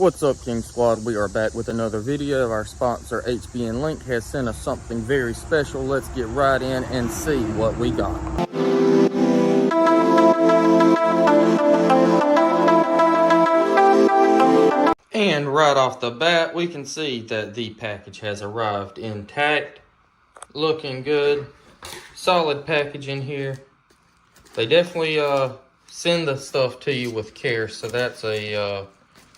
What's up, King Squad? We are back with another video. Our sponsor HBN Link has sent us something very special. Let's get right in and see what we got. And right off the bat, we can see that the package has arrived intact, looking good. Solid packaging here. They definitely send the stuff to you with care, so that's a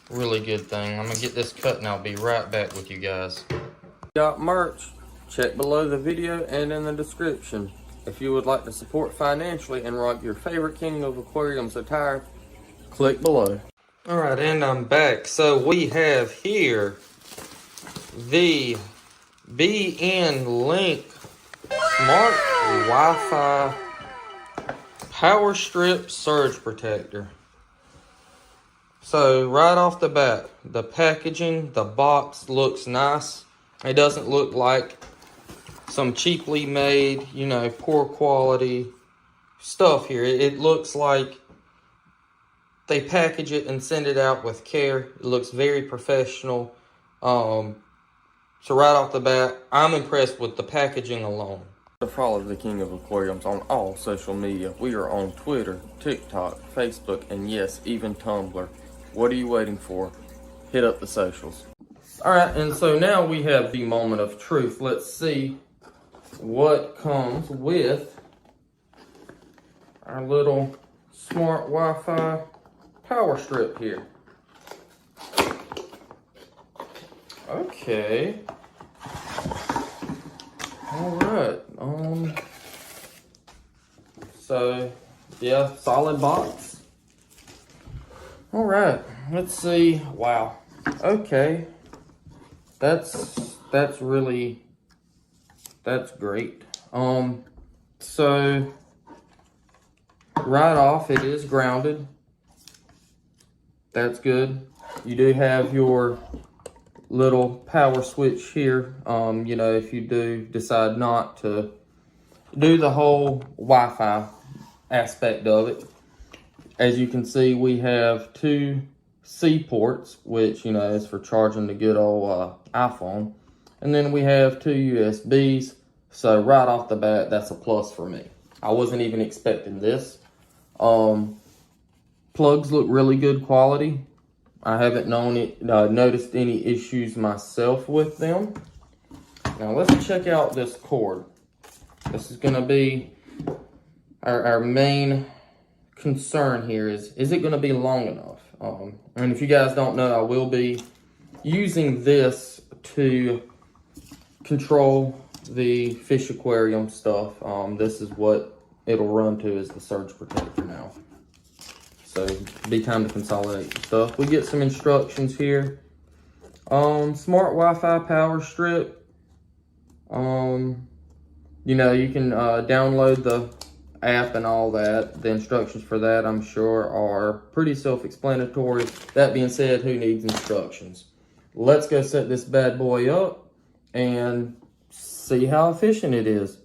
really good thing. I'm gonna get this cut and I'll be right back with you guys. Got merch? Check below the video and in the description. If you would like to support financially and rock your favorite King of Aquariums attire, click below. Alright, and I'm back. So we have here the BN Link Smart Wi-Fi Power Strip Surge Protector. So right off the bat, the packaging, the box looks nice. It doesn't look like some cheaply made, you know, poor quality stuff here. It looks like they package it and send it out with care. It looks very professional. So right off the bat, I'm impressed with the packaging alone. To follow the King of Aquariums on all social media. We are on Twitter, TikTok, Facebook, and yes, even Tumblr. What are you waiting for? Hit up the socials. Alright, and so now we have the moment of truth. Let's see what comes with our little smart Wi-Fi power strip here. Okay. Alright. So yeah, solid box. Alright, let's see. Wow. Okay. That's great. So right off it is grounded. That's good. You do have your little power switch here. You know, if you do decide not to do the whole Wi-Fi aspect of it. As you can see, we have two C ports, which, you know, is for charging the good old iPhone. And then we have two USBs. So right off the bat, that's a plus for me. I wasn't even expecting this. Plugs look really good quality. I haven't noticed any issues myself with them. Now let's check out this cord. This is going to be our main concern here. Is it going to be long enough? And if you guys don't know, I will be using this to control the fish aquarium stuff. This is what it'll run to, is the surge protector now. So be time to consolidate the stuff. We get some instructions here. Smart Wi-Fi power strip. You know, you can download the app and all that. The instructions for that, I'm sure, are pretty self-explanatory. That being said, who needs instructions? Let's go set this bad boy up and see how efficient it is.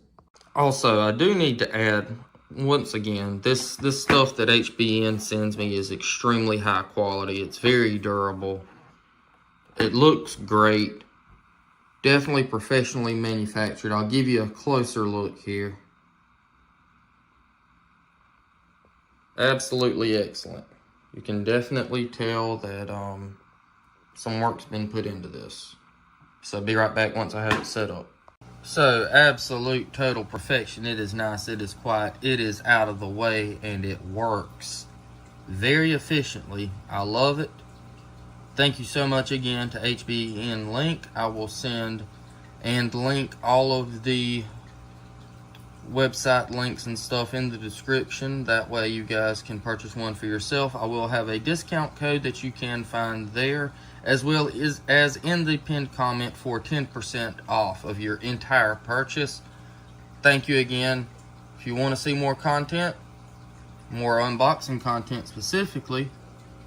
Also, I do need to add, once again, this stuff that HBN sends me is extremely high quality. It's very durable. It looks great. Definitely professionally manufactured. I'll give you a closer look here. Absolutely excellent. You can definitely tell that some work's been put into this. So be right back once I have it set up. So absolute total perfection. It is nice, it is quiet, it is out of the way, and it works very efficiently. I love it. Thank you so much again to HBN Link. I will send and link all of the website links and stuff in the description. That way you guys can purchase one for yourself. I will have a discount code that you can find there, as well as in the pinned comment, for 10% off of your entire purchase. Thank you again. If you want to see more content, more unboxing content specifically,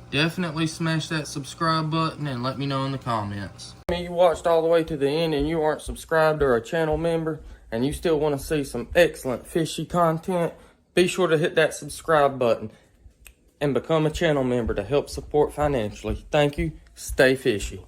definitely smash that subscribe button and let me know in the comments. You watched all the way to the end and you aren't subscribed or a channel member, and you still want to see some excellent fishy content, be sure to hit that subscribe button and become a channel member to help support financially. Thank you. Stay fishy.